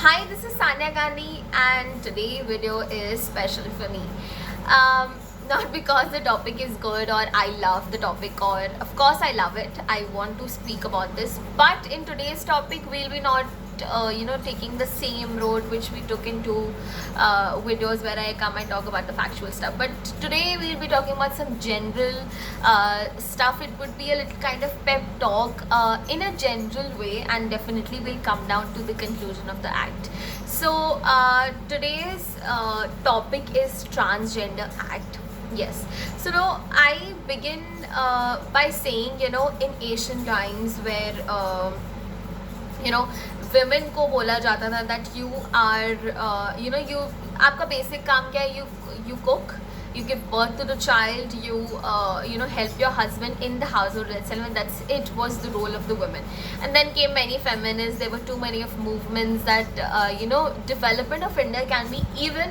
Hi, this is Sanya Gandhi, and today video is special for me. Um, Not because the topic is good or I love the topic, or of course I love it. I want to speak about this, but in today's topic we'll be not taking the same road which we took into videos where I come and talk about the factual stuff. But today we'll be talking about some general stuff. It would be a little kind of pep talk in a general way, and definitely will come down to the conclusion of the act. So today's topic is Transgender Act. Yes. So now I begin by saying, in Asian times where women को बोला जाता था that you are you आपका basic काम क्या है, you cook, you give birth to the child, you help your husband in the household itself, and that's it was the role of the women. And then came many feminists. There were too many of movements that development of India can be even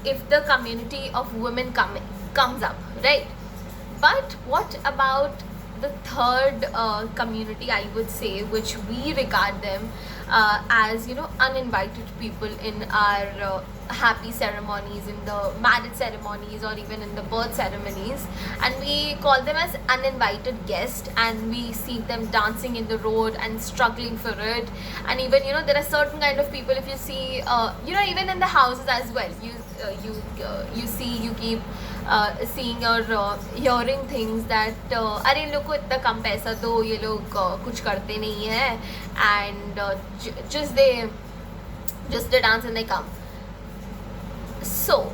if the community of women comes up, right? But what about the third community, I would say, which we regard them as uninvited people in our happy ceremonies, in the marriage ceremonies, or even in the birth ceremonies, and we call them as uninvited guests, and we see them dancing in the road and struggling for it. And even there are certain kind of people, if you see even in the houses as well, you keep seeing or hearing things that अरे इन लोग को इतना कम पैसा दो, ये लोग कुछ करते नहीं है, and just they dance and they come. So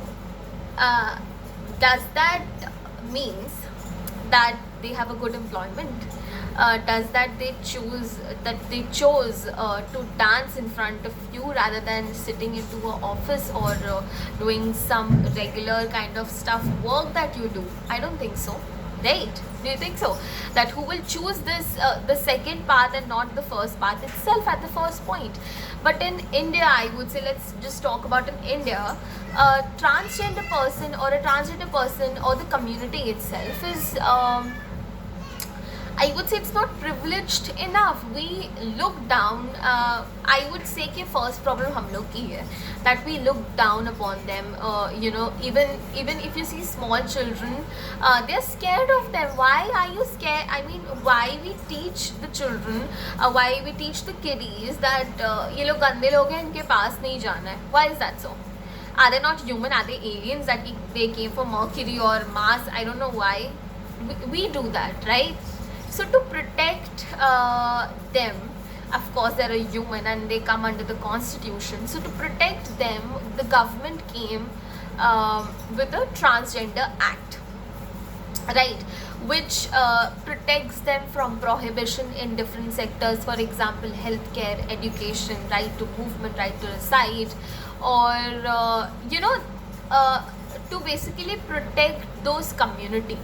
does that means that they have a good employment? Does that they chose to dance in front of you rather than sitting into an office or doing some regular kind of work that you do? I don't think so, right? Do you think so? That who will choose this the second path and not the first path itself at the first point? But in India, I would say, let's just talk about in India, a transgender person or the community itself is I would say it's not privileged enough. We look down. I would say कि first problem हम लोग की है, that we look down upon them. Even if you see small children, they're scared of them. Why are you scared? I mean, why we teach the children, why we teach the kiddies that ये लोग गंदे लोग हैं, इनके पास नहीं जाना है. Why is that so? Are they not human? Are they aliens that they came from Mercury or Mars? I don't know why we do that, right? So to protect them, of course they're a human and they come under the constitution. So to protect them, the government came with a Transgender Act, right, which protects them from prohibition in different sectors. For example, healthcare, education, right to movement, right to reside, or to basically protect those community.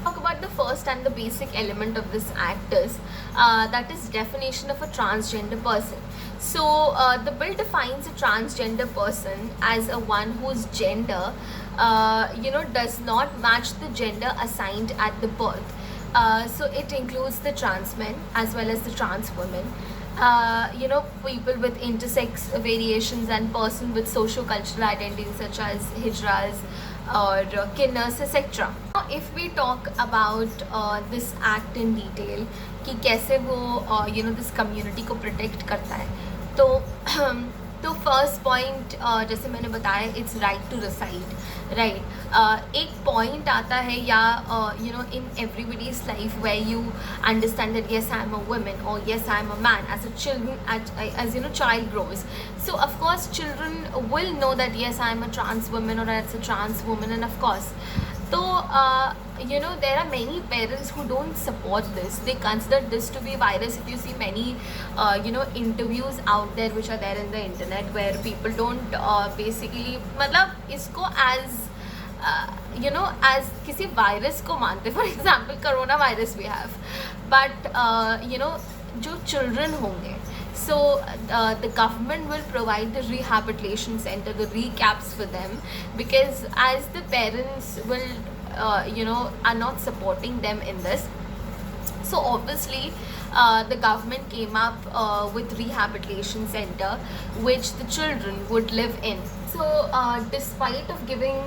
Talk about the first and the basic element of this act is that is definition of a transgender person. So the bill defines a transgender person as a one whose gender does not match the gender assigned at the birth. So it includes the trans men as well as the trans women, people with intersex variations, and person with socio-cultural identities such as hijras or kinners, etc. Now, if we talk about this act in detail, कि कैसे वो this community को protect करता है, तो first point जैसे मैंने बताया, it's right to reside, right? एक point आता है या in everybody's life where you understand that yes, I'm a woman or yes, I'm a man. As child grows, so of course children will know that yes, I'm a trans woman or as a trans woman. And of course, so there are many parents who don't support this. They consider this to be virus. If you see many interviews out there which are there in the internet where people don't basically मतलब इसको as as किसी virus को मानते. For example, corona virus we have, but जो children होंगे, so the government will provide the rehabilitation center, the recaps for them, because as the parents will are not supporting them in this, So obviously, the government came up with rehabilitation center which the children would live in. So despite of giving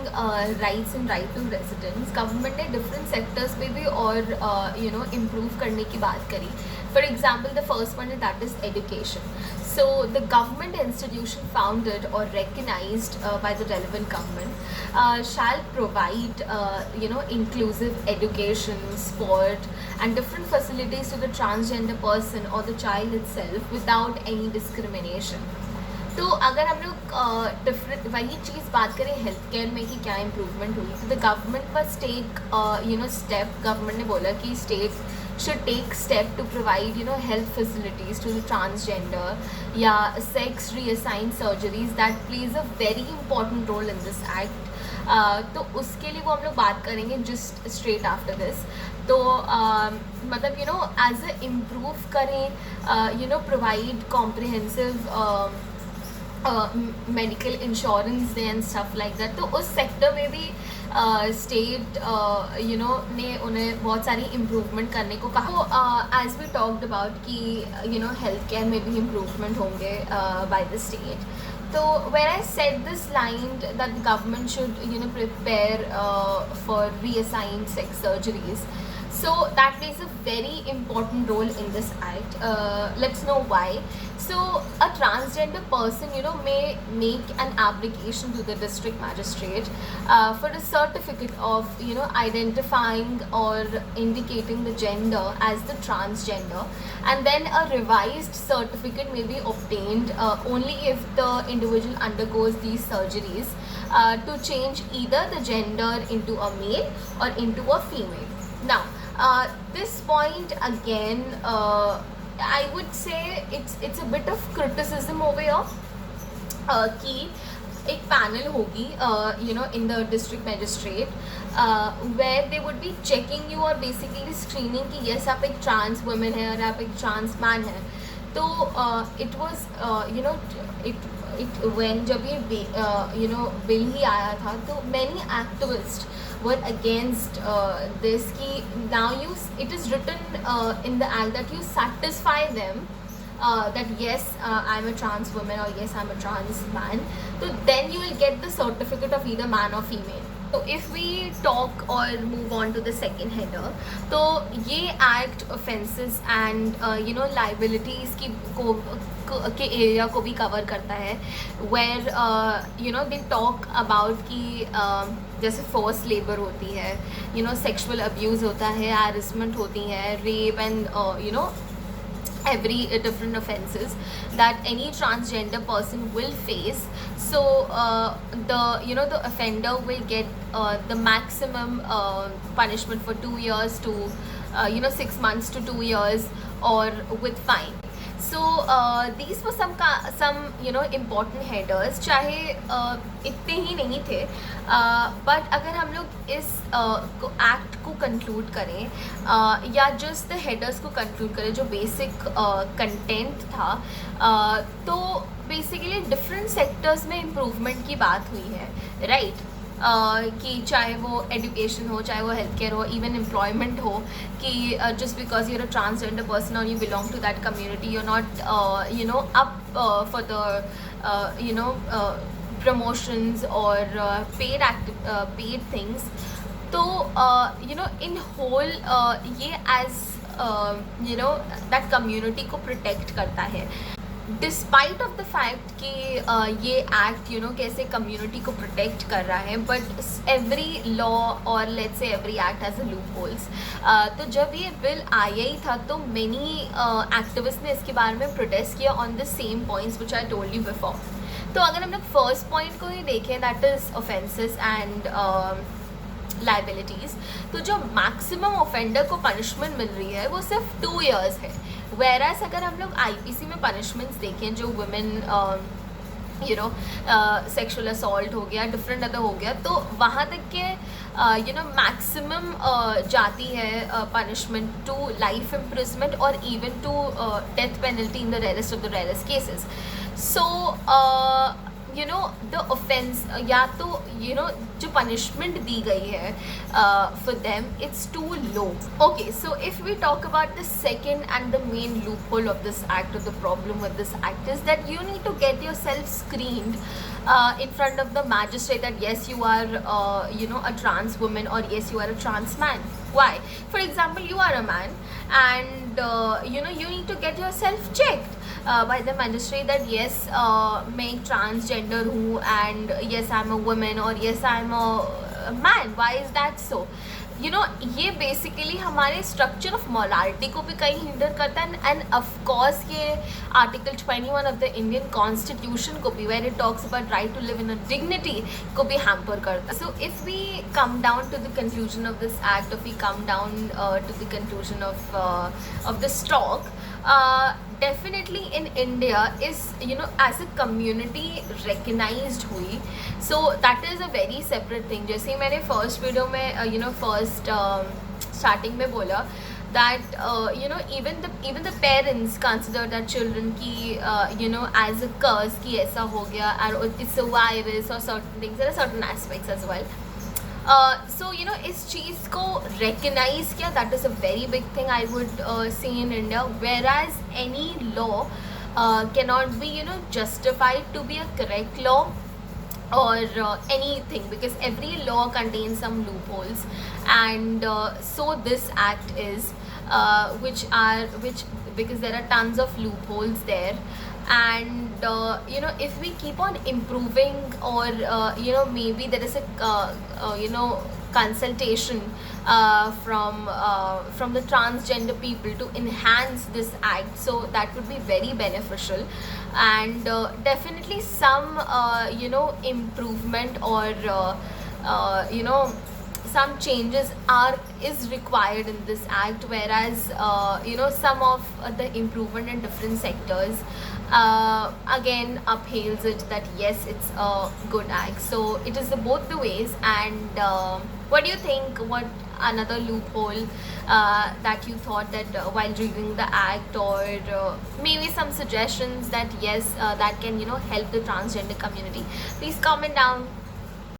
rights and right to residence, government ने different sectors पे भी और improve करने की बात करी. For example, the first one is that is education. So the government institution founded or recognized by the relevant government shall provide inclusive education, sport and different facilities to the transgender person or the child itself without any discrimination. तो अगर हम लोग different वही चीज़ बात करें health care में कि क्या इम्प्रूवमेंट हुई, तो the government was take step, government ने बोला कि state should take step to provide health facilities to the transgender या sex reassigned surgeries that plays a very important role in this act. तो उसके लिए वो हम लोग बात करेंगे just straight after this. तो मतलब as a improve करें provide comprehensive medical insurance and stuff like that. तो उस सेक्टर में भी स्टेट ने उन्हें बहुत सारी इम्प्रूवमेंट करने को कहा. तो एज वी टॉक्ड अबाउट कि हेल्थ केयर में भी इम्प्रूवमेंट होंगे by the state. So when I said this line that the government should prepare for reassigned sex surgeries, so that plays a very important role in this act. Let's know why. So a transgender person may make an application to the district magistrate for a certificate of identifying or indicating the gender as the transgender, and then a revised certificate may be obtained only if the individual undergoes these surgeries to change either the gender into a male or into a female. Now this point again, I would say it's a bit of criticism over here कि एक panel होगी in the district magistrate where they would be checking you और basically screening कि yes आप एक trans woman है और आप एक trans man है. तो it was when जब ये बिल ही आया था तो many activists were against this ki now it is written in the act that you satisfy them that yes I'm a trans woman or yes I'm a trans man, so then you will get the certificate of either man or female. So if we talk or move on to the second header, तो ये act offences and liabilities के area को भी cover करता है where they talk about कि जैसे force labour होती है, सेक्सुअल अब्यूज़ होता है, हैरेसमेंट होती है, rape and every different offences that any transgender person will face. So the offender will get the maximum punishment for 2 years to 6 months to 2 years or with fine. So these were some important headers. चाहे इतने ही नहीं थे, but अगर हम लोग इस act को conclude करें या जस्ट द हेडर्स को कंक्लूड करें जो बेसिक कंटेंट था, तो बेसिकली डिफरेंट सेक्टर्स में इम्प्रूवमेंट की बात हुई है, राइट. कि चाहे वो एजुकेशन हो, चाहे वो हेल्थ केयर हो, इवन एम्प्लॉयमेंट हो, कि just because you're a transgender person और you belong to that community you not up for the promotions or paid things. तो in whole ये as that community को protect करता है. डिस्पाइट ऑफ द फैक्ट कि ये एक्ट कैसे community को प्रोटेक्ट कर रहा है, बट एवरी लॉ और let's say every act has a loop holes. तो जब ये बिल आया ही था तो मेनी एक्टिविस्ट ने इसके बारे में प्रोटेस्ट किया on the same points which I told you before. तो अगर हम लोग फर्स्ट पॉइंट को ही देखें, that is offences and liabilities, तो जो मैक्सिमम ऑफेंडर को पनिशमेंट मिल रही है वो सिर्फ 2 years है. वेरास अगर हम लोग आईपीसी में पनिशमेंट्स देखें जो वुमेन सेक्सुअल असॉल्ट हो गया, डिफरेंट अदर हो गया, तो वहाँ तक के मैक्सिमम जाती है पनिशमेंट टू लाइफ इम्प्रिजमेंट और even to death penalty in the rarest of the rarest cases. So you know the offense या तो you know जो punishment दी गई है for them, it's too low. Okay, so if we talk about the second and the main loophole of this act, or the problem with this act, is that you need to get yourself screened in front of the magistrate that yes, you are you know a trans woman, or yes, you are a trans man. Why? For example, you are a man, and you know you need to get yourself checked by the magistrate that yes, मैं एक transgender हूँ, and yes, I'm a woman, or yes, I'm a man. Why is that so? You know, ये basically हमारे structure of morality को भी कहीं hinder करता है, एंड ऑफ कोर्स ये article 21 of the Indian constitution को भी, where it talks about right to live in a dignity, को भी हैम्पर करता है. So if we come down to the conclusion of this act, if we come down to the conclusion of this talk, definitely in India is, you know, as a community recognized हुई. So that is a very separate thing. जैसे मैंने first video में you know first starting में बोला that you know even the parents consider that children की you know as a curse कि ऐसा हो गया, and it's a virus or certain things. There are certain aspects as well. So you know इस चीज़ को recognize किया, that is a very big thing I would say in India, whereas any law cannot be, you know, justified to be a correct law or anything, because every law contains some loopholes, and so this act is which because there are tons of loopholes there, and you know if we keep on improving, or you know maybe there is a you know consultation from the transgender people to enhance this act, so that would be very beneficial, and definitely some you know improvement, or you know some changes is required in this act, whereas you know some of the improvement in different sectors again uphails it that yes, it's a good act. So it is both the ways. And what do you think, what another loophole that you thought that while reviewing the act, or maybe some suggestions that yes that can, you know, help the transgender community? Please comment down.